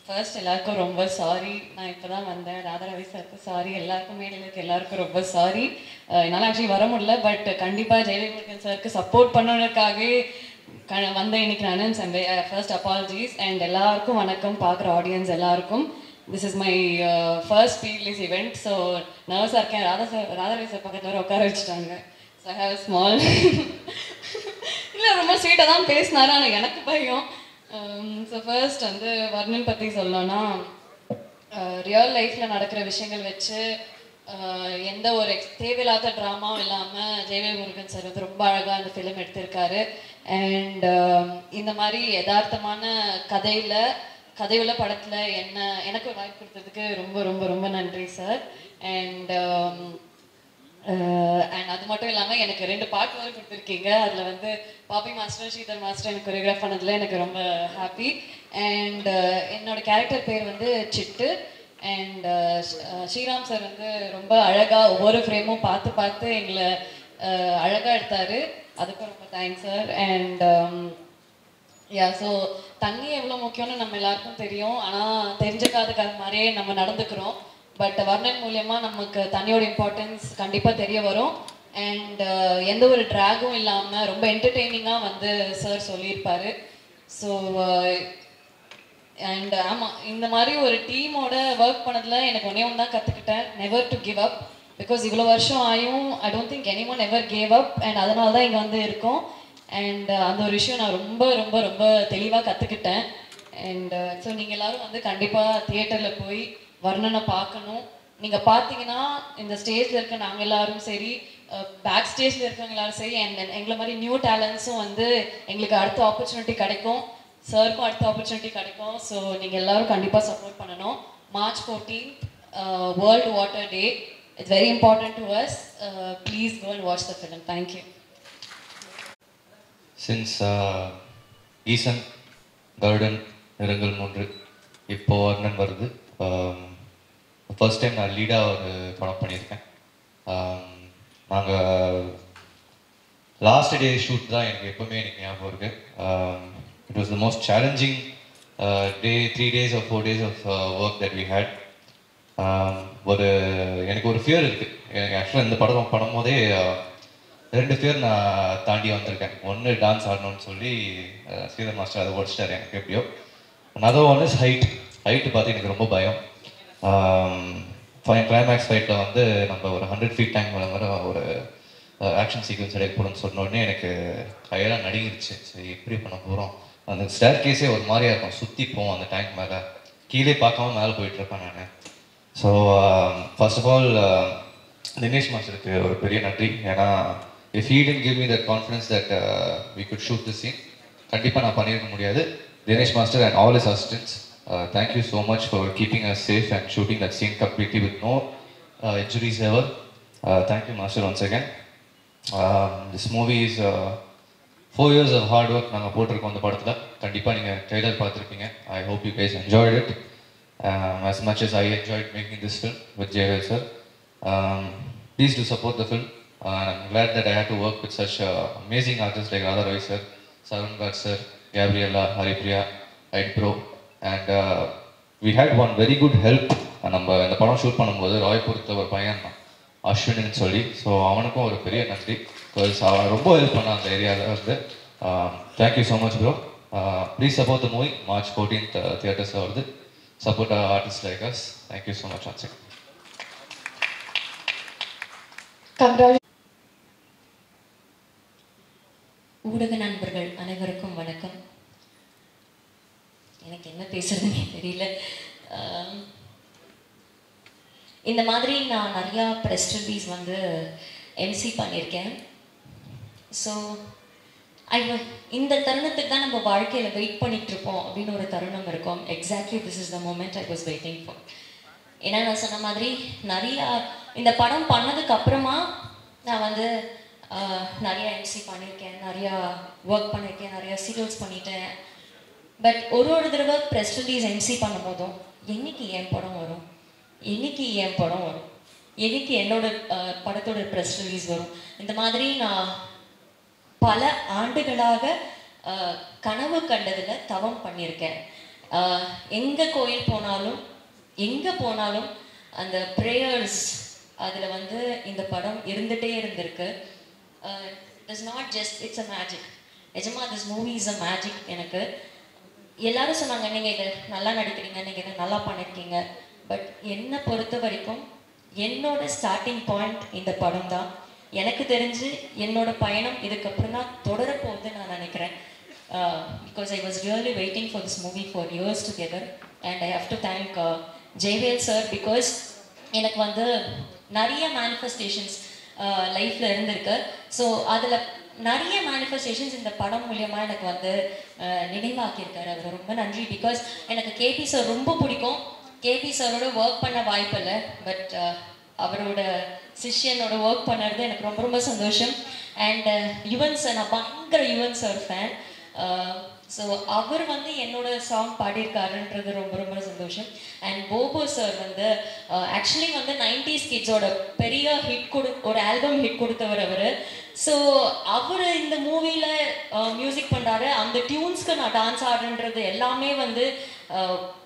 First எல்லாருக்கும் ரொம்ப sorry. நான் இப்போ தான் வந்தேன். ராதாரவி சாருக்கு சாரி, எல்லாருக்கும் மேடையில் இருக்க எல்லாருக்கும் ரொம்ப சாரி. என்னால் ஆக்சுவலி வர முடியல. பட் கண்டிப்பாக ஜெயலலிதா சாருக்கு சப்போர்ட் பண்ணுறதுக்காகவே வந்தேன் இன்னைக்கு நான். ஃபர்ஸ்ட் அப்பாலஜிஸ் அண்ட் எல்லாருக்கும் வணக்கம். பார்க்குற ஆடியன்ஸ் எல்லாருக்கும். This is my first pre-release event. So நர்வஸாக இருக்கேன். ராதாரவி சார் பக்கத்தில் வர உட்கார வச்சுட்டாங்க. ஸோ ஐ ஹேவ் ஸ்மால் இல்லை ரொம்ப ஸ்வீட்டாக தான் பேசினாரு. ஆனால் எனக்கு பயம். ஸோ ஃபர்ஸ்ட் வந்து வர்ணன் பற்றி சொல்லணும்னா, ரியல் லைஃப்பில் நடக்கிற விஷயங்கள் வச்சு எந்த ஒரு தேவையில்லாத ட்ராமாவும் இல்லாமல் ஜெயவேல் முருகன் சார் வந்து ரொம்ப அழகாக அந்த ஃபிலிம் எடுத்திருக்காரு. அண்ட் இந்த மாதிரி யதார்த்தமான கதையுள்ள படத்தில் எனக்கு ஒரு வாய்ப்பு கொடுத்ததுக்கு ரொம்ப ரொம்ப ரொம்ப நன்றி சார். அண்ட் அது மட்டும் இல்லாமல் எனக்கு 2 பாட்டு வரை கொடுத்துருக்கீங்க. அதில் வந்து பாப்பி மாஸ்டர், ஸ்ரீதர் மாஸ்டர் எனக்கு கொரியோகிராஃப் பண்ணதில் எனக்கு ரொம்ப ஹாப்பி. அண்ட் என்னோட கேரக்டர் பேர் வந்து சிட்டு. அண்ட் ஸ்ரீராம் சார் வந்து ரொம்ப அழகாக ஒவ்வொரு ஃப்ரேமும் பார்த்து எங்களை அழகாக எடுத்தார். அதுக்கும் ரொம்ப தேங்க்ஸ் சார். அண்ட் ஸோ தண்ணி எவ்வளோ முக்கியம்னு நம்ம எல்லாருக்கும் தெரியும். ஆனால் தெரிஞ்சுக்காத மாதிரியே நம்ம நடந்துக்கிறோம். பட் வர்ணன் மூலியமாக நமக்கு தண்ணியோட இம்பார்ட்டன்ஸ் கண்டிப்பாக தெரிய வரும். அண்ட் எந்த ஒரு ட்ராகும் இல்லாமல் ரொம்ப என்டர்டெய்னிங்காக வந்து சார் சொல்லியிருப்பார். ஸோ அண்ட் ஆமாம், இந்த மாதிரி ஒரு டீமோட ஒர்க் பண்ணதில் எனக்கு ஒன்று தான் கற்றுக்கிட்டேன், never to give up. Because இவ்வளோ வருஷம் ஆயும் I don't think any one ever gave up. And அதனால தான் இங்கே வந்து இருக்கோம். அண்ட் அந்த ஒரு விஷயம் நான் ரொம்ப ரொம்ப ரொம்ப தெளிவாக கற்றுக்கிட்டேன். அண்ட் ஸோ நீங்கள் எல்லோரும் வந்து கண்டிப்பாக தியேட்டரில் போய் வர்ணனை பார்க்கணும். நீங்கள் பார்த்தீங்கன்னா இந்த ஸ்டேஜில் இருக்க நாங்கள் எல்லோரும் சரி, பேக் ஸ்டேஜில் இருக்கவங்க எல்லாரும் சரி, அண்ட் எங்களை மாதிரி நியூ டேலண்ட்ஸும் வந்து எங்களுக்கு அடுத்த ஆப்பர்ச்சுனிட்டி கிடைக்கும், சாருக்கும் அடுத்த ஆப்பர்ச்சுனிட்டி கிடைக்கும். ஸோ நீங்கள் எல்லோரும் கண்டிப்பாக சப்போர்ட் பண்ணணும். March 14th, World Water Day. It's very important to us. Please go and watch the film. Thank you. Since ஈசன், கருடன், நிறங்கள் 3 இப்போ வர்ணன் வருது. ஃபர்ஸ்ட் டைம் நான் லீடாக ஒரு படம் பண்ணியிருக்கேன். நாங்கள் லாஸ்ட் டே ஷூட் தான் எனக்கு எப்போவுமே ஞாபகம் இருக்குது. It was the most challenging day. 3 days or 4 days of work that we had. எனக்கு ஒரு ஃபியர் இருக்குது. எனக்கு ஆக்சுவலாக இந்த படம் பண்ணும்போதே 2 ஃபியர் நான் தாண்டி வந்திருக்கேன். ஒன்று டான்ஸ் ஆடணும்னு சொல்லி ஸ்ரீதர் மாஸ்டர் அதை உடச்சிட்டார் எனக்கு எப்படியோ. another one is ஹைட்டு பார்த்து எனக்கு ரொம்ப பயம். கிளைமேக்ஸ் ஃபைட்டில் வந்து நம்ம ஒரு 100 feet டேங்க் மேலே வர ஒரு ஆக்ஷன் சீக்வன்ஸ் எடுக்கணும்னு சொன்ன உடனே எனக்கு கையெல்லாம் நடுங்கிருச்சு. சரி எப்படி பண்ண போகிறோம். அந்த ஸ்டேர் கேஸே ஒரு மாதிரியாக இருக்கும், சுற்றி போவோம் அந்த டேங்க் மேலே, கீழே பார்க்காம மேலே போயிட்டுருப்பேன் நான். So first of all Dinesh மாஸ்டருக்கு ஒரு பெரிய நன்றி. ஏன்னா if he didn't give me that confidence that we could shoot this scene, கண்டிப்பாக நான் பண்ணியிருக்க முடியாது. Dinesh master and all his assistants, thank you so much for keeping us safe and shooting that scene completely with no injuries ever. Thank you master once again. This movie is 4 years of hard work நாங்கள் போட்டிருக்கோம் இந்த படத்தில். கண்டிப்பாக நீங்கள் trailer பார்த்துருப்பீங்க. I hope you guys enjoyed it as much as I enjoyed making this film with Jayvel sir. Please do support the film. I'm glad that I had to work with such amazing artists like Radha sir, Sarun Garg sir, Gabriella, Haripriya, Ed Bro. And we had one very good help. நம்ம இந்த படம் shoot பண்ணும்போது ராய்புரத்தில் ஒரு பையன் அஸ்வின்னு சொல்லி, so அவனுக்கும் ஒரு பெரிய நன்றி. பிகாஸ் அவன் ரொம்ப ஹெல்ப் பண்ணான் அந்த ஏரியாவில் வந்து. Thank you so much bro. Please support the movie. March 14th தியேட்டர்ஸில் வருது. Support artist like us. Thank you so much once again. ஊடக நண்பர்கள் அனைவருக்கும் வணக்கம். எனக்கு என்ன பேசுறதுன்னு தெரியல. இந்த மாதிரி நான் நிறையா ப்ரெஸ் ரிலீஸ் வந்து எம்சி பண்ணியிருக்கேன். ஸோ இந்த தருணத்துக்கு தான் நம்ம வாழ்க்கையில் வெயிட் பண்ணிகிட்ருப்போம் அப்படின்னு ஒரு தருணம் இருக்கும். Exactly this is the moment I was waiting for. ஏன்னா நான் சொன்ன மாதிரி நிறையா இந்த படம் பண்ணதுக்கு அப்புறமா நான் வந்து நிறையா எம்சி பண்ணியிருக்கேன், நிறையா ஒர்க் பண்ணியிருக்கேன், நிறையா சீரியல்ஸ் பண்ணிட்டேன். பட் ஒரு தடவை ப்ரெஸ் ரிலீஸ் எம்சி பண்ணும் போதும் என்னைக்கு என் படம் வரும், என்னைக்கு என் படம் வரும், என்னைக்கு என்னோட படத்தோட ப்ரெஸ் ரிலீஸ் வரும், இந்த மாதிரி நான் பல ஆண்டுகளாக கனவு கண்டதில் தவம் பண்ணியிருக்கேன். எங்கே கோயில் போனாலும் எங்கே போனாலும் அந்த ப்ரேயர்ஸ் அதில் வந்து இந்த படம் இருந்துகிட்டே இருந்திருக்கு. It's not just it's a magic. நிஜமாக this movie is a magic. எனக்கு எல்லாரும் சொன்னாங்க நீங்கள் இதை நல்லா நடிக்கிறீங்க, நீங்கள் இதை நல்லா பண்ணியிருக்கீங்க. பட் என்னை பொறுத்த வரைக்கும் என்னோட ஸ்டார்டிங் பாயிண்ட் இந்த படம் தான். எனக்கு தெரிஞ்சு என்னோட பயணம் இதுக்கப்புறம் தான் தொடரப்போகுது நான் நினைக்கிறேன். Because I was really waiting for this movie for years together, and I have to thank Jayvel sir because எனக்கு வந்து நிறைய மேனிஃபெஸ்டேஷன்ஸ் லைஃப்பில் இருந்திருக்கு. ஸோ அதில் நிறைய மேனிஃபெஸ்டேஷன்ஸ் இந்த படம் மூலியமாக எனக்கு வந்து நினைவாக்கியிருக்காரு. அவர் ரொம்ப நன்றி. பிகாஸ் எனக்கு கேபி சார் ரொம்ப பிடிக்கும். கேபி சாரோட ஒர்க் பண்ண வாய்ப்பு இல்லை, பட் அவரோட சிஷ்யனோட ஒர்க் பண்ணுறது எனக்கு ரொம்ப ரொம்ப சந்தோஷம். அண்ட் யுவன் சார், நான் பயங்கர யுவன் சார் ஃபேன். ஸோ அவர் வந்து என்னோட சாங் பாடியிருக்காருன்றது ரொம்ப ரொம்ப சந்தோஷம். அண்ட் போபோ சார் வந்து ஆக்சுவலி வந்து 90s கிட்ஸோட பெரிய ஹிட் ஒரு ஆல்பம் ஹிட் கொடுத்தவர் அவர். ஸோ அவர் இந்த மூவியில் மியூசிக் பண்ணுறாரு. அந்த டியூன்ஸ்க்கு நான் டான்ஸ் ஆடுன்றது எல்லாமே வந்து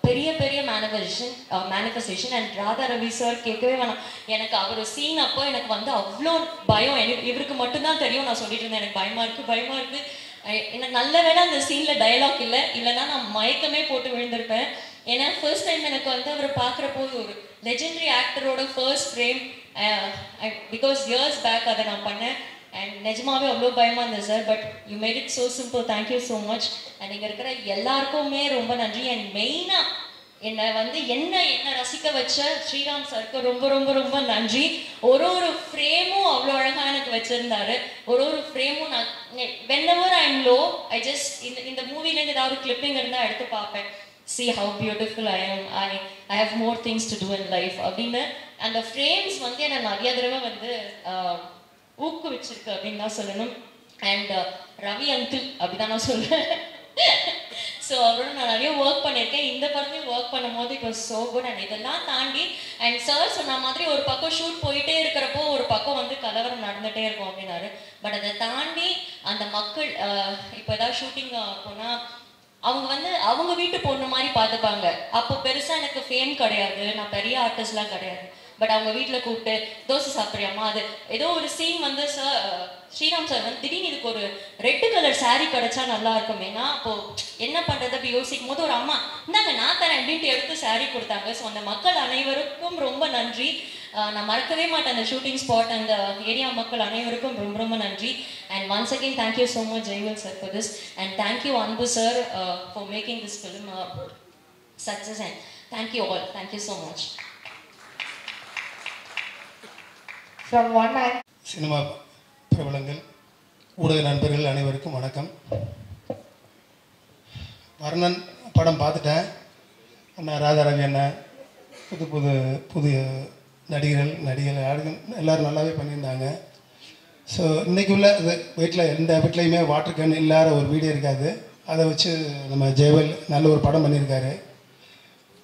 பெரிய பெரிய manifestation. And Radha Ravi sir கேட்கவே வேணாம். எனக்கு அவர் சீன் அப்போ எனக்கு வந்து அவ்வளோ பயம். இவருக்கு மட்டும்தான் தெரியும். நான் சொல்லிட்டு இருந்தேன் எனக்கு பயமாக இருக்குது. எனக்கு நல்ல வேளை அந்த சீனில் டயலாக் இல்லைன்னா நான் மயக்கமே போட்டு விழுந்திருப்பேன். ஏன்னா ஃபர்ஸ்ட் டைம் எனக்கு வந்து அவரை பார்க்குறப்போ ஒரு லெஜெண்டரி ஆக்டரோட first frame, because years back அதை நான் பண்ணேன். அண்ட் நிஜமாவே அவ்வளோ பயமாக இருந்தது sir. But you made it so simple. Thank you so much. And இங்கே இருக்கிற எல்லாருக்குமே ரொம்ப நன்றி. அண்ட் மெயினாக என்ன ரசிக்க வச்ச ஸ்ரீராம் சாருக்கு ரொம்ப ரொம்ப ரொம்ப நன்றி. ஒரு ஃப்ரேமும் அவ்வளோ அழகாக எனக்கு வச்சிருந்தாரு. ஒரு ஃப்ரேமும் நான் whenever I'm low, I just இந்த மூவிலேருந்து ஏதாவது கிளிப்பிங் இருந்தால் எடுத்து பார்ப்பேன். See how beautiful I am. I have more things to do in life அப்படின்னு அந்த ஃப்ரேம்ஸ் வந்து என்னை நிறைய தடவை வந்து ஊக்குவிச்சிருக்கு அப்படின்னு தான் சொல்லணும். அண்ட் ரவி அங்கிள் அப்படிதான் நான் சொல்கிறேன். ஸோ அவரோட நான் நிறைய ஒர்க் பண்ணியிருக்கேன். இந்த படத்தையும் ஒர்க் பண்ணும்போது it was so good. And இதெல்லாம் தாண்டி அண்ட் சார் சொன்ன மாதிரி ஒரு பக்கம் ஷூட் போயிட்டே இருக்கிறப்போ ஒரு பக்கம் வந்து கலவரம் நடந்துகிட்டே இருக்கும் அப்படின்னாரு. பட் அதை தாண்டி அந்த மக்கள் இப்போ ஏதாவது ஷூட்டிங் போனால் அவங்க வந்து அவங்க வீட்டு பொண்ணு மாதிரி பார்த்துப்பாங்க. அப்போ பெருசாக எனக்கு ஃபேம் கிடையாது, நான் பெரிய ஆர்டிஸ்ட்லாம் கிடையாது. பட் அவங்க வீட்டில் கூப்பிட்டு தோசை சாப்பிட்றியாமா, அது ஏதோ ஒரு சீன் வந்து சார் ஸ்ரீராம் சார் வந்து திடீர்னு இதுக்கு ஒரு ரெட் கலர் சாரீ கிடைச்சா நல்லா இருக்குமேனா அப்போது என்ன பண்ணுறது அப்படி யோசிக்கும் போது ஒரு அம்மா இந்தாங்க நான் தரேன் அப்படின்ட்டு எடுத்து சாரீ கொடுத்தாங்க. ஸோ அந்த மக்கள் அனைவருக்கும் ரொம்ப நன்றி. நான் மறக்கவே மாட்டேன் அந்த ஷூட்டிங் ஸ்பாட், அந்த ஏரியா மக்கள் அனைவருக்கும் ரொம்ப ரொம்ப நன்றி. And once again thank you so much Jaivel sir for this. And thank you Anbu sir for making this film success. And thank you all. Thank you so much. Cinema பிரபலங்கள், ஊடக நண்பர்கள் அனைவருக்கும் வணக்கம். வர்ணன் படம் பார்த்துட்டேன். அண்ணா ராதாரவி அண்ணன், புது நடிகர்கள் எல்லோரும் நல்லாவே பண்ணியிருந்தாங்க. ஸோ இன்றைக்கி உள்ள இது வீட்டில் எந்த வீட்லேயுமே வாட்டர் கேன் இல்லாத ஒரு வீடியோ இருக்காது. அதை வச்சு நம்ம ஜெயவேல் நல்ல ஒரு படம் பண்ணியிருக்காரு.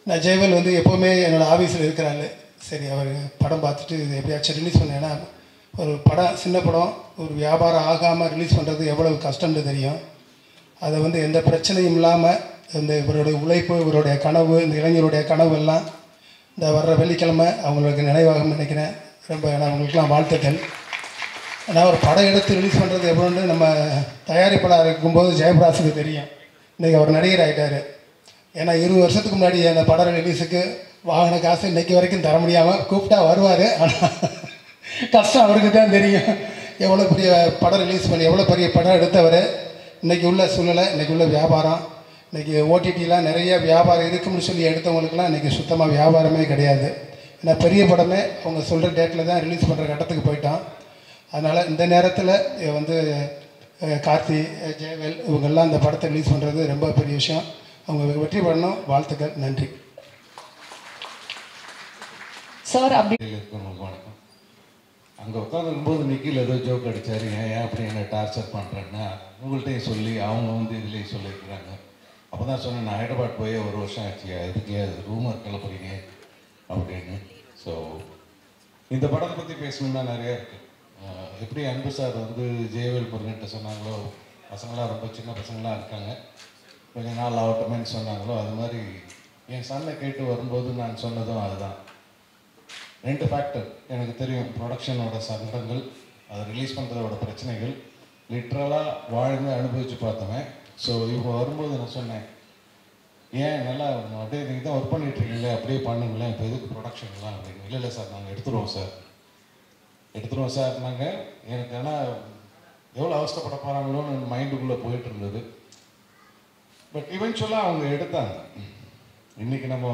நான் ஜெயவேல் வந்து எப்போவுமே என்னோடய ஆஃபீஸில் இருக்கிறாள். சரி அவர் படம் பார்த்துட்டு இது எப்படியாச்சும் ரிலீஸ் பண்ணேன். ஏன்னா ஒரு படம் சின்ன படம் ஒரு வியாபாரம் ஆகாமல் ரிலீஸ் பண்ணுறது எவ்வளவு கஷ்டம்னு தெரியும். அதை வந்து எந்த பிரச்சனையும் இல்லாமல் இவருடைய உழைப்பு, இவருடைய கனவு, இந்த இளைஞருடைய கனவு எல்லாம் இந்த வர்ற வெள்ளிக்கிழமை அவங்களுக்கு நினைவாகும் நினைக்கிறேன். ரொம்ப அவங்களுக்கெல்லாம் வாழ்த்துக்கள். ஏன்னா ஒரு படம் எடுத்து ரிலீஸ் பண்ணுறது எவ்வளோன்னு நம்ம தயாரிப்பாளர் இருக்கும்போது ஜெயபிராஸுக்கு தெரியும். இன்றைக்கி அவர் நடிகர் ஆகிட்டார். ஏன்னா 20 வருஷத்துக்கு முன்னாடி அந்த படம் ரிலீஸுக்கு வாங்கின காசு இன்றைக்கி வரைக்கும் தர முடியாமல் கூப்பிட்டா வருவார். ஆனால் கஷ்டம் அவருக்கு தான் தெரியும். எவ்வளோ பெரிய படம் ரிலீஸ் பண்ணி எவ்வளோ பெரிய படம் எடுத்தவர். இன்றைக்கி உள்ள சூழ்நிலை, இன்றைக்கி உள்ள வியாபாரம், இன்றைக்கி ஓடிடிலாம் நிறைய வியாபாரம் இருக்கும்னு சொல்லி எடுத்தவங்களுக்குலாம் இன்றைக்கி சுத்தமாக வியாபாரமே கிடையாது. ஏன்னா பெரிய படமே அவங்க சொல்கிற டேட்டில் தான் ரிலீஸ் பண்ணுற கட்டத்துக்கு போயிட்டோம். அதனால் இந்த நேரத்தில் வந்து கார்த்தி, ஜெயவேல் இவங்கெல்லாம் இந்த படத்தை ரிலீஸ் பண்ணுறது ரொம்ப பெரிய விஷயம். அவங்க வெற்றி பண்ணணும். வாழ்த்துக்கள். நன்றி சார். அப்படி வணக்கம். அங்கே உட்காந்துருக்கும்போது நிக்கில் ஏதோ ஜோக் அடித்தார், ஏன் அப்படி என்ன டார்ச்சர் பண்ணுறேன்னா உங்கள்கிட்டையும் சொல்லி அவங்க வந்து இதுலேயும் சொல்லியிருக்கிறாங்க. அப்போ தான் சொன்னேன், நான் ஹைதராபாத் போய் 1 வருஷம் ஆச்சு, இதுக்கே ரூமர் கிளப்புறீங்க அப்படின்னு. ஸோ இந்த படத்தை பற்றி பேசணுன்னா நிறையா இருக்குது. எப்படி அன்பு சார் வந்து ஜெயவேல் முருகன்ட்ட சொன்னாங்களோ, பசங்களாம் ரொம்ப சின்ன பசங்களாம் இருக்காங்க. கொஞ்ச நாள் ஆகட்டுமேன்னு சொன்னாங்களோ அது மாதிரி என் சன்னை கேட்டு வரும்போது நான் சொன்னதும் அதுதான். 2 ஃபேக்டர் எனக்கு தெரியும். ப்ரொடக்ஷனோட சங்கடங்கள், அதை ரிலீஸ் பண்ணுறதோட பிரச்சனைகள் லிட்ரலாக வாழ்ந்து அனுபவித்து பார்த்தவன். ஸோ இவங்க வரும்போது நான் சொன்னேன், ஏன் நல்லா அப்படியே நீங்கள் தான் ஒர்க் பண்ணிகிட்ருக்கீங்களே அப்படியே பண்ணுங்களேன், இப்போ எதுக்கு ப்ரொடக்ஷன்லாம் அப்படின்னு. இல்லை சார் நாங்கள் எடுத்துருவோம் சார் நாங்கள். எனக்கு ஆனால் எவ்வளோ அவஸ்தைப்பட போகிறாங்களோன்னு மைண்டுக்குள்ளே போயிட்டு இருந்தது. பட் இவென்ச்சுவலாக அவங்க எடுத்தாங்க. இன்றைக்கி நம்ம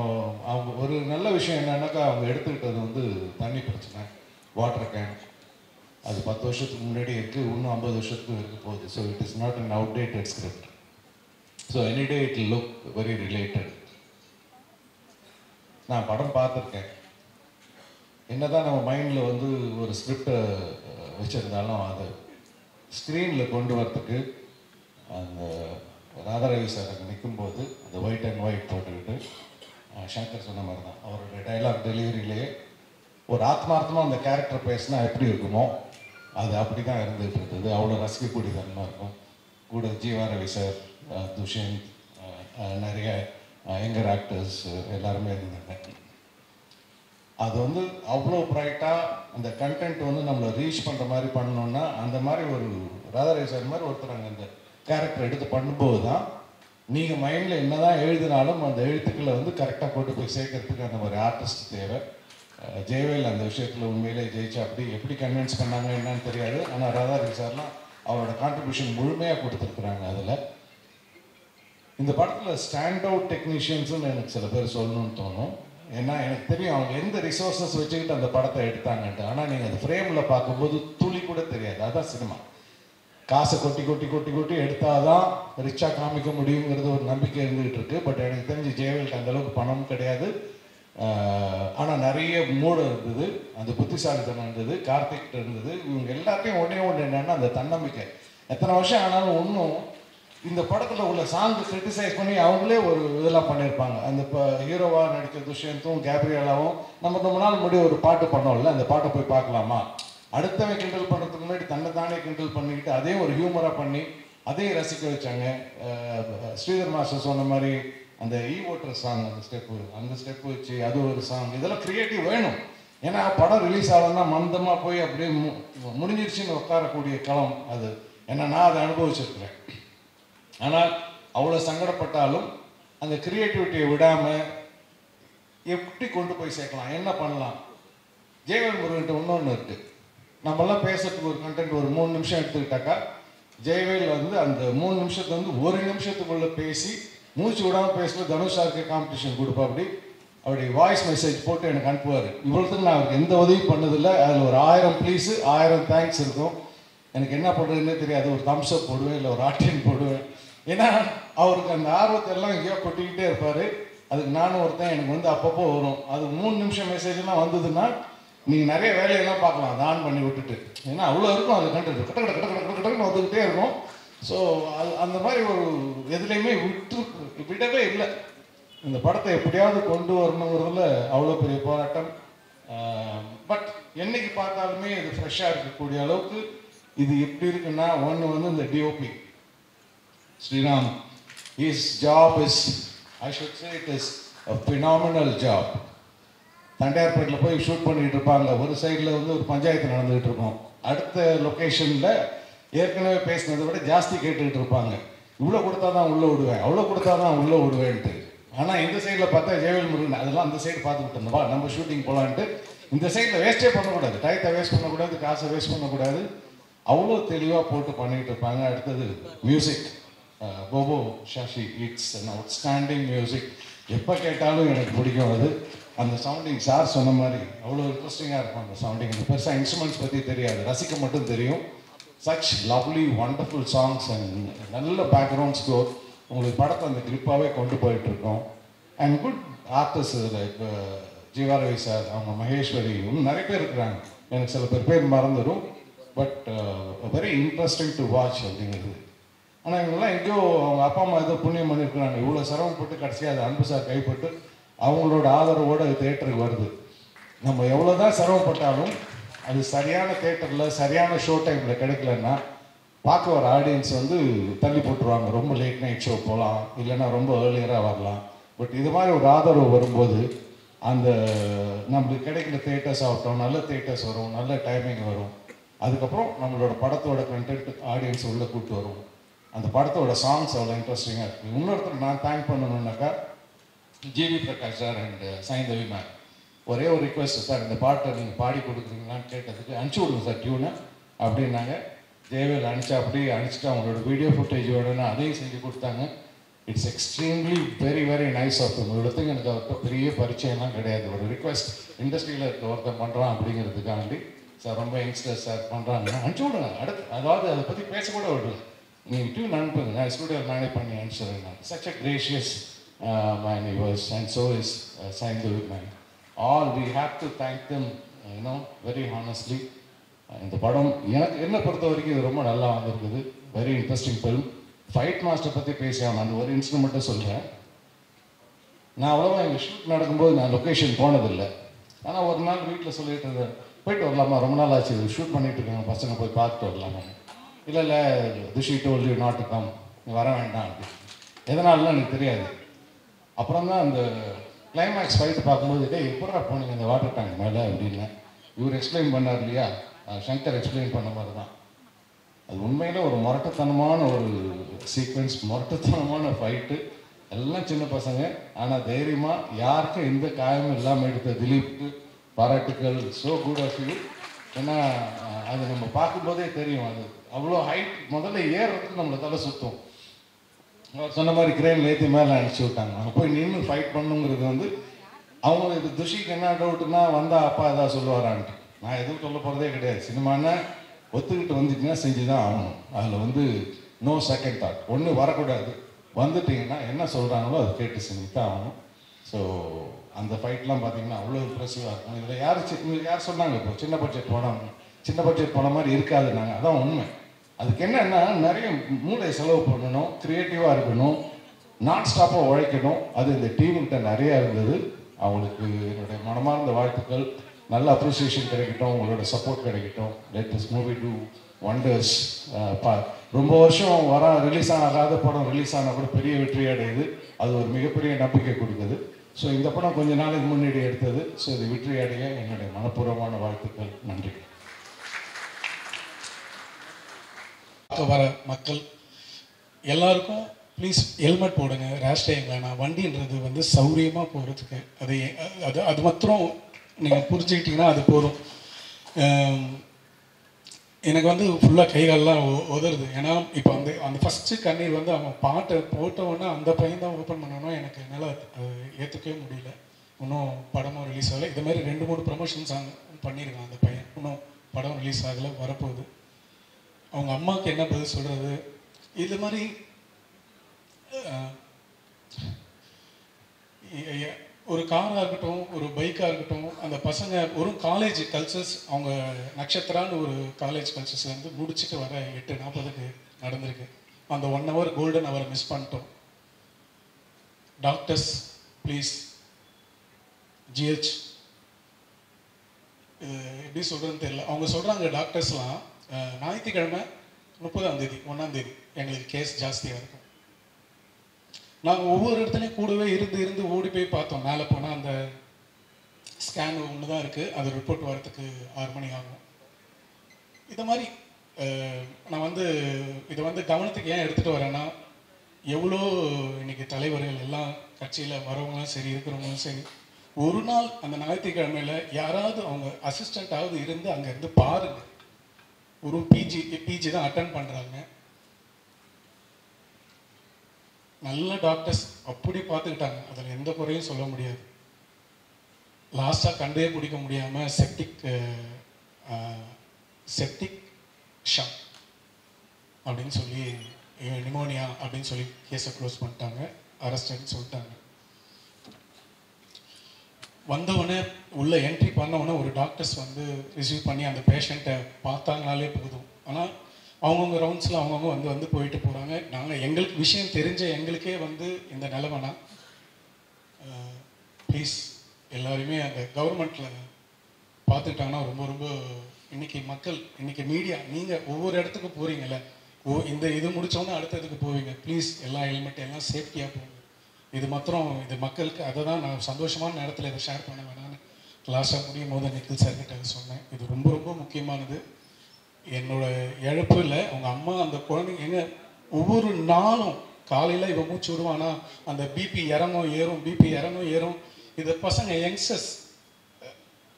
அவங்க ஒரு நல்ல விஷயம் என்னன்னாக்கா, அவங்க எடுத்துக்கிட்டது வந்து தண்ணி பிரச்சனை, வாட்டர் கேன். அது 10 வருஷத்துக்கு முன்னாடி இருக்குது, இன்னும் 50 வருஷத்துக்கு இருக்க போகுது. So it is not an outdated script. So any day it will look very related. நான் படம் பார்த்துருக்கேன். என்னதான் நம்ம மைண்டில் வந்து ஒரு ஸ்கிரிப்டை வச்சுருந்தாலும் அதை ஸ்க்ரீனில் கொண்டு வரத்துக்கு அந்த ராதாரவி சார் அங்கே நிற்கும்போது அந்த ஒயிட் அண்ட் ஒயிட் போட்டுக்கிட்டு சங்கர் சொன்ன மாதிரி தான் அவருடைய டைலாக் டெலிவரியிலேயே ஒரு ஆத்மார்த்தமாக அந்த கேரக்டர் பேசினா எப்படி இருக்குமோ அது அப்படி தான் இருந்துகிட்டு இருந்தது. அவ்வளோ ரசிக்கக்கூடிய தன்மை இருக்கும். கூட ஜீவாரவி சார், துஷ்யந்த், நிறைய யங்கர் ஆக்டர்ஸ் எல்லாருமே இருந்தாங்க. அது வந்து அவ்வளோ ப்ரைட்டாக அந்த கண்டென்ட் வந்து நம்மளை ரீச் பண்ணுற மாதிரி பண்ணணுன்னா அந்த மாதிரி ஒரு ராதாரவி சார் மாதிரி ஒருத்தர் அங்கே அந்த கேரக்டர் எடுத்து பண்ணும்போது தான் நீங்கள் மைண்டில் என்ன தான் எழுதினாலும் அந்த எழுத்துக்களை வந்து கரெக்டாக கொண்டு போய் சேர்க்கறதுக்கு அந்த மாதிரி ஆர்டிஸ்ட் தேவை. ஜெயவேல் அந்த விஷயத்தில் உண்மையிலே ஜெயிச்சா அப்படி எப்படி கன்வின்ஸ் பண்ணாங்க என்னன்னு தெரியாது. ஆனால் ராதாரவி சார்லாம் அவரோட கான்ட்ரிபியூஷன் முழுமையாக கொடுத்துருக்குறாங்க. அதில் இந்த படத்தில் ஸ்டாண்ட் அவுட் டெக்னீஷியன்ஸுன்னு எனக்கு சில பேர் சொல்லணும்னு தோணும். ஏன்னா எனக்கு தெரியும் அவங்க எந்த ரிசோர்ஸஸ் வச்சுக்கிட்டு அந்த படத்தை எடுத்தாங்கன்ட்டு. ஆனால் நீங்கள் அந்த ஃப்ரேமில் பார்க்கும்போது துளி கூட தெரியாது. அதுதான் சினிமா. காசை கொட்டி கொட்டி கொட்டி கொட்டி எடுத்தால் தான் ரிச்சாக காமிக்க முடியுங்கிறது ஒரு நம்பிக்கை இருந்துகிட்டு இருக்குது. பட் எனக்கு தெரிஞ்சு ஜெயவேலுக்கு அந்தளவுக்கு பணமும் கிடையாது. ஆனால் நிறைய மூடு இருந்தது, அந்த புத்திசாலித்தனம் இருந்தது, கார்த்திக் இருந்தது. இவங்க எல்லாத்தையும் ஒன்று என்னென்னா அந்த தன்னம்பிக்கை. எத்தனை வருஷம் ஆனாலும் ஒன்றும் இந்த படத்தில் உள்ள சாங்கு கிரிட்டிசைஸ் பண்ணி அவங்களே ஒரு இதெல்லாம் பண்ணியிருப்பாங்க. அந்த இப்போ ஹீரோவாக நடித்த துஷ்யந்தும் கேப்ரியலாவும் நம்ம ரொம்ப நாள் முன்னாடி ஒரு பாட்டு பண்ணோம்ல, அந்த பாட்டை போய் பார்க்கலாமா, அடுத்தவன் கிண்டல் பண்ணுறதுக்கு முன்னாடி தன்னை தானே கிண்டல் பண்ணிக்கிட்டு அதையும் ஒரு ஹியூமராக பண்ணி அதையும் ரசிக்க வச்சாங்க. ஸ்ரீதர் மாஸ்டர் சொன்ன மாதிரி அந்த ஓட்டர் சாங் அந்த ஸ்டெப்பு வச்சு அது ஒரு சாங், இதெல்லாம் க்ரியேட்டிவ் வேணும். ஏன்னா படம் ரிலீஸ் ஆகலன்னா மந்தமாக போய் அப்படியே முடிஞ்சிருச்சுன்னு உட்காரக்கூடிய களம் அது. ஏன்னா நான் அதை அனுபவிச்சிருக்கிறேன். ஆனால் அவ்வளோ சங்கடப்பட்டாலும் அந்த க்ரியேட்டிவிட்டியை விடாமல் எப்படி கொண்டு போய் சேர்க்கலாம், என்ன பண்ணலாம். ஜெயவேல் முருகன்ட்ட இன்னொன்று இருக்குது. நம்மளாம் பேசுறதுக்கு ஒரு கண்டென்ட் ஒரு 3 நிமிஷம் எடுத்துக்கிட்டாக்கா, ஜெயவேல் வந்து அந்த 3 நிமிஷத்தை வந்து 1 நிமிஷத்துக்குள்ளே பேசி மூச்சு விடாமல் பேசுகிறது. தனுஷாருக்கு காம்படிஷன் கொடுப்பா. அப்படி வாய்ஸ் மெசேஜ் போட்டு எனக்கு அனுப்புவார். இவ்வளோத்துக்கு நான் அவருக்கு எந்த உதவியும் பண்ணதில்லை. அதில் ஒரு 1000 ப்ளீஸு 1000 தேங்க்ஸ் இருக்கும். எனக்கு என்ன பண்ணுறதுன்னே தெரியாது. ஒரு தம்ஸ் அப் போடுவேன், இல்லை ஒரு ஆட்டியன் போடுவேன். ஏன்னா அவருக்கு அந்த ஆர்வத்தை எல்லாம் எங்கேயோ கொட்டிக்கிட்டே இருப்பார். அதுக்கு நானும் ஒருத்தன் எனக்கு வந்து அப்பப்போ வரும். அது 3 நிமிஷம் மெசேஜெல்லாம் வந்ததுன்னா நீங்கள் நிறைய வேலையெல்லாம் பார்க்கலாம் அதை ஆன் பண்ணி விட்டுட்டு. ஏன்னா அவ்வளோ இருக்கும் அது கண்டென்ட் கட்ட கட்ட கட்ட கட்ட கட்டன்னு வந்துக்கிட்டே இருக்கும். ஸோ அது அந்த மாதிரி ஒரு எதுலேயுமே விடவே இல்லை. இந்த படத்தை எப்படியாவது கொண்டு வரணுங்கிறதுல அவ்வளோ பெரிய போராட்டம். பட் என்னைக்கு பார்த்தாலுமே இது ஃப்ரெஷ்ஷாக இருக்கக்கூடிய அளவுக்கு இது எப்படி இருக்குன்னா, ஒன்று வந்து இந்த DOP Sriram, his job is, I should say it is a phenomenal job. தண்டையார்பேட்டில் போய் ஷூட் பண்ணிகிட்டு இருப்பாங்க. ஒரு சைடில் வந்து ஒரு பஞ்சாயத்து நடந்துகிட்டு இருக்கும், அடுத்த லொக்கேஷனில் ஏற்கனவே பேசினதை விட ஜாஸ்தி கேட்டுக்கிட்டு இருப்பாங்க. இவ்வளோ கொடுத்தா தான் உள்ளே விடுவேன், அவ்வளோ கொடுத்தா தான் உள்ளே விடுவேன்ட்டு. ஆனால் இந்த சைடில் பார்த்தா ஜெயவேல் முருகன் அதெல்லாம் அந்த சைடு பார்த்துக்கிட்டு இருந்தவா நம்ம ஷூட்டிங் போகலான்ட்டு. இந்த சைடில் வேஸ்ட்டே பண்ணக்கூடாது, டயத்தை வேஸ்ட் பண்ணக்கூடாது, காசை வேஸ்ட் பண்ணக்கூடாது. அவ்வளோ தெளிவாக போட்டு பண்ணிகிட்டு இருப்பாங்க. அடுத்தது music, Bobo Shashi, it's an outstanding music. எப்போ கேட்டாலும் எனக்கு பிடிக்கும் அது. அந்த சவுண்டிங் சார் சொன்ன மாதிரி அவ்வளோ இன்ட்ரெஸ்டிங்காக இருக்கும் அந்த சவுண்டிங். அந்த பெருசாக இன்ஸ்ட்ருமெண்ட்ஸ் பற்றி தெரியாது, ரசிக்க மட்டும் தெரியும். Such lovely wonderful songs and நல்ல பேக்ரவுண்ட் ஸ்கோர். உங்களுக்கு படத்தை அந்த கிரிப்பாகவே கொண்டு போயிட்டுருக்கோம். And good artist like Jeevaravi sir, அவங்க மகேஸ்வரி, இன்னும் நிறைய பேர் இருக்கிறாங்க. எனக்கு சில பேர் மறந்துடும். But very interesting to watch அப்படிங்கிறது. ஆனால் இவங்கெல்லாம் எங்கேயோ அவங்க அப்பா அம்மா ஏதோ புண்ணியம் பண்ணியிருக்கிறாங்க. இவ்வளோ சிரமப்பட்டு கடைசியாக அது அன்பு சார் கைப்பட்டு அவங்களோட ஆதரவோடு அது தேட்டருக்கு வருது. நம்ம எவ்வளோ தான் சிரமப்பட்டாலும் அது சரியான தேட்டரில் சரியான ஷோ டைமில் கிடைக்கலன்னா பார்க்க வர ஆடியன்ஸ் வந்து தள்ளி போட்டுருவாங்க. ரொம்ப லேட் நைட் ஷோ போகலாம், இல்லைன்னா ரொம்ப ஏர்லியராக வரலாம். பட் இது மாதிரி ஒரு ஆதரவு வரும்போது அந்த நம்மளுக்கு கிடைக்கிற தேட்டர்ஸ் ஆகட்டும், நல்ல தேட்டர்ஸ் வரும், நல்ல டைமிங் வரும். அதுக்கப்புறம் நம்மளோட படத்தோட கண்டென்ட் ஆடியன்ஸ் உள்ளே கூப்பிட்டு வரும். அந்த படத்தோட சாங்ஸ் அவ்வளோ இன்ட்ரெஸ்டிங்காக இருக்குது. இன்னொருத்தர் நான் தேங்க் பண்ணணுன்னாக்கா GV Prakash sir and Saindhavi ma'am. ஒரே ஒரு ரிக்வெஸ்ட் சார், இந்த பாட்டை நீங்கள் பாடி கொடுக்குறீங்களான்னு கேட்டதுக்கு அனுப்பிச்சி விடுங்க சார் டியூனை அப்படின்னாங்க. ஜெயவேல் அனுப்பிச்சா அப்படியே அனுப்பிச்சிட்டு அவங்களோட வீடியோ ஃபுட்டேஜோடனே அதையும் செஞ்சு கொடுத்தாங்க. It's extremely very very nice of them. இவ்வளோத்துக்கு எனக்கு அவர்கிட்ட பெரிய பரிச்சயம்லாம் கிடையாது. ஒரு ரிக்வெஸ்ட் இண்டஸ்ட்ரியில் இருக்க ஒருத்தர் பண்ணுறான் அப்படிங்கிறதுக்காண்டி சார் ரொம்ப யங்ஸ்டர்ஸ் சார் பண்ணுறாங்கன்னா அனுப்பிச்சி விடுங்க. அடுத்து அதாவது அதை பற்றி பேசக்கூட விடல, நீங்கள் டியூன் அனுப்புங்க, நான் ஸ்டூடியோ மேனேஜ் பண்ணி அனுப்பிச்சிடுறேன். Such a gracious man he was, and so is Saindavi man. All we have to thank them, very honestly. இந்த படம் எனக்கு என்னை பொறுத்த வரைக்கும் இது ரொம்ப நல்லா வந்திருக்குது. Very interesting film. Fight master பற்றி பேசியாமல் அந்த ஒரு இன்ஸ்ட்ருமெண்ட்டை சொல்கிறேன். நான் அவ்வளோவா எங்கள் ஷூட் நடக்கும்போது நான் லொக்கேஷன் போனதில்லை. ஆனால் ஒரு நாள் வீட்டில் சொல்லிட்டு இருந்தேன், போயிட்டு வரலாமா, ரொம்ப நாள் ஆச்சு ஷூட் பண்ணிட்டு இருக்காங்க பசங்க, போய் பார்த்துட்டு வரலாமா. இல்லை Thushi told you not to come, நீ வர வேண்டாம் அப்படி. எதனாலலாம் எனக்கு தெரியாது. அப்புறம் தான் அந்த கிளைமேக்ஸ் ஃபைட்டு பார்க்கும்போது, எப்படா போனீங்க இந்த வாட்டர் டேங்க் மேலே அப்படின்னு இவர் எக்ஸ்பிளைன் பண்ணார் இல்லையா, சங்கர் எக்ஸ்பிளைன் பண்ண மாதிரி தான். அது உண்மையில் ஒரு முரட்டத்தனமான ஒரு சீக்வன்ஸ், முரட்டத்தனமான ஃபைட்டு. எல்லாம் சின்ன பசங்க, ஆனால் தைரியமாக யாருக்கும் எந்த காயமும் இல்லாமல் எடுத்த திலீப்புக்கு பாராட்டுக்கள். So good of you. ஏன்னா அது நம்ம பார்க்கும்போதே தெரியும், அது அவ்வளோ ஹைட். முதல்ல ஏறுறதுக்கு நம்மளை தலை சுற்றும். அவர் சொன்ன மாதிரி கிரேன் ஏற்றி மேலே அனுப்பிச்சி விட்டாங்க. அங்கே போய் நின்று ஃபைட் பண்ணுங்கிறது வந்து அவங்க இது துஷிக்கு என்ன டவுட்டுன்னா, வந்தால் அப்பா எதாவது சொல்லுவாரான்ட்டு. நான் எதுவும் சொல்ல போகிறதே கிடையாது. சினிமானா ஒத்துக்கிட்டு வந்துட்டிங்கன்னா செஞ்சு தான் ஆகணும். அதில் வந்து நோ செகண்ட் தாட். ஒன்று வரக்கூடாது, வந்துட்டிங்கன்னா என்ன சொல்கிறாங்களோ அதை கேட்டு செஞ்சு தான் ஆகணும். ஸோ அந்த ஃபைட்லாம் பார்த்தீங்கன்னா அவ்வளோ இம்ப்ரெசிவாக இருக்கும். இதில் யார் சொன்னாங்க இப்போ சின்ன பட்ஜெட் படம் மாதிரி இருக்காது. நாங்கள் அதான் உண்மை. அதுக்கு என்னென்னா நிறைய மூளை செலவு பண்ணணும், க்ரியேட்டிவாக இருக்கணும், நான் ஸ்டாப்பாக உழைக்கணும். அது இந்த டீமுக்கிட்ட நிறையா இருந்தது. அவங்களுக்கு என்னுடைய மனமார்ந்த வாழ்த்துக்கள். நல்ல அப்ரிசியேஷன் கிடைக்கட்டும், உங்களோட சப்போர்ட் கிடைக்கட்டும். Let this movie two wonders. ரொம்ப வருஷம் ரிலீஸ் ஆகாத படம் ரிலீஸ் ஆனால் கூட பெரிய வெற்றி அடையுது. அது ஒரு மிகப்பெரிய நம்பிக்கை கொடுக்குது. ஸோ இந்த படம் கொஞ்ச நாளைக்கு முன்னாடி எடுத்தது. ஸோ இது வெற்றி அடைய என்னுடைய மனப்பூர்வமான வாழ்த்துக்கள். நன்றி. வர மக்கள் எல்லாருக்கும் ப்ளீஸ் ஹெல்மெட் போடுங்க. ரேஷ் டைம் வேணாம். வண்டின்றது வந்து சௌரியமாக போகிறதுக்கு அது மாத்திரம் நீங்கள் புரிஞ்சுக்கிட்டிங்கன்னா அது போதும். எனக்கு வந்து ஃபுல்லாக கைகாலெலாம் உதறுது. ஏன்னா இப்போ அந்த ஃபஸ்ட்டு கண்ணீர் வந்து அவன் பாட்டை போட்டவுடனே அந்த பையன் தான் ஓப்பன் பண்ணணும். எனக்கு என்னால் ஏற்றுக்கவே முடியல. இன்னும் படமும் ரிலீஸ் ஆகலை. இது மாதிரி 2-3 ப்ரமோஷன்ஸ் பண்ணியிருக்கான் அந்த பையன். இன்னும் படம் ரிலீஸ் ஆகலை, வரப்போகுது. அவங்க அம்மாவுக்கு என்ன பதில் சொல்கிறது? இது மாதிரி ஒரு காராக இருக்கட்டும், ஒரு பைக்காக இருக்கட்டும், அந்த பசங்க ஒரு காலேஜ் கல்ச்சர்ஸ், அவங்க நட்சத்திரான்னு ஒரு காலேஜ் கல்ச்சர்ஸ்லேருந்து முடிச்சுட்டு வர 8:40 நடந்திருக்கு. அந்த 1 hour கோல்டன் ஹவரை மிஸ் பண்ணிட்டோம். டாக்டர்ஸ் ப்ளீஸ், ஜிஹெச் எப்படி சொல்கிறதுன்னு தெரியல. அவங்க சொல்கிறாங்க டாக்டர்ஸ்லாம், ஞாயிற்றுக்கிழமை 30ஆம் தேதி 1ஆம் தேதி எங்களுக்கு கேஸ் ஜாஸ்தியாக இருக்கும். நாங்கள் ஒவ்வொரு இடத்துலையும் கூடவே இருந்து ஓடி போய் பார்த்தோம். மேலே போனால் அந்த ஸ்கேன் ஒன்று தான் இருக்குது, அது ரிப்போர்ட் வரத்துக்கு 6 மணி ஆகும். இதை மாதிரி நான் வந்து இதை வந்து கவனத்துக்கு ஏன் எடுத்துகிட்டு வரேன்னா, எவ்வளோ இன்றைக்கி தலைவர்கள் எல்லாம் கட்சியில் வரவங்களும் சரி, இருக்கிறவங்களும் சரி, ஒரு நாள் அந்த ஞாயிற்றுக்கிழமையில் யாராவது அவங்க அசிஸ்டண்ட்டாவது இருந்து அங்கே இருந்து பாருங்கள். ஒரு பிஜி தான் அட்டன் பண்ணுறாங்க. நல்ல டாக்டர்ஸ் அப்படி பார்த்துக்கிட்டாங்க, அதில் எந்த குறையும் சொல்ல முடியாது. லாஸ்ட்டாக கண்டே பிடிக்க முடியாமல் செப்டிக் ஷாக் அப்படின்னு சொல்லி, நிமோனியா அப்படின்னு சொல்லி கேஸை க்ளோஸ் பண்ணிட்டாங்க, அரெஸ்ட்னு சொல்லிட்டாங்க. வந்தவுடனே உள்ளே என்ட்ரி பண்ணவுடனே ஒரு டாக்டர்ஸ் வந்து ரிசீவ் பண்ணி அந்த பேஷண்ட்டை பார்த்தாங்கனாலே போதும். ஆனால் அவங்கவுங்க ரவுண்ட்ஸில் அவங்கவுங்க வந்து போயிட்டு போகிறாங்க. நாங்கள் எங்களுக்கு விஷயம் தெரிஞ்ச எங்களுக்கே வந்து இந்த நிலைமைனா, ப்ளீஸ் எல்லாருமே அந்த கவர்மெண்ட்டில் பார்த்துக்கிட்டாங்கன்னா ரொம்ப ரொம்ப இன்றைக்கி மக்கள், இன்றைக்கி மீடியா, நீங்கள் ஒவ்வொரு இடத்துக்கும் போகிறீங்கள, இந்த இது முடித்தோன்னே அடுத்ததுக்கு போவீங்க. ப்ளீஸ் எல்லா ஹெல்மெட் எல்லாம் சேஃப்டியாக போங்க. இது மாத்திரம் இது மக்களுக்கு அதை தான் நான் சந்தோஷமான நேரத்தில் இதை ஷேர் பண்ண வேணான்னு லாஸ்ட்டாக முடியும் போது நிக்கில் சார்கிட்ட சொன்னேன். இது ரொம்ப ரொம்ப முக்கியமானது. என்னோட இழப்பு இல்லை, அவங்க அம்மா அந்த குழந்தைங்க எங்க ஒவ்வொரு நாளும் காலையில் இவன் மூச்சு விடுவானா அந்த பிபி இறங்கும் ஏறும், பிபி இறங்கும் ஏறும். இது பசங்க யங்ஸ்டர்ஸ்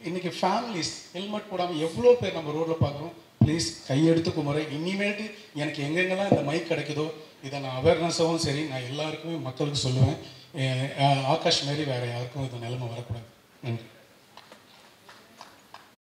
இன்னைக்கு ஃபேமிலிஸ் ஹெல்மெட் போடாமல் எவ்வளோ பேர் நம்ம ரோட்டில் பார்க்குறோம். ப்ளீஸ் கையெடுத்து குமரை. இனிமேட்டு எனக்கு எங்கெங்கெல்லாம் இந்த மைக் கிடைக்குதோ இதை நான் அவேர்னஸாகவும் சரி நான் எல்லாருக்குமே மக்களுக்கு சொல்லுவேன். ஆகாஷ் மாரி வேறு யாருக்கும் இது நிலைமை வரக்கூடாது. நன்றி.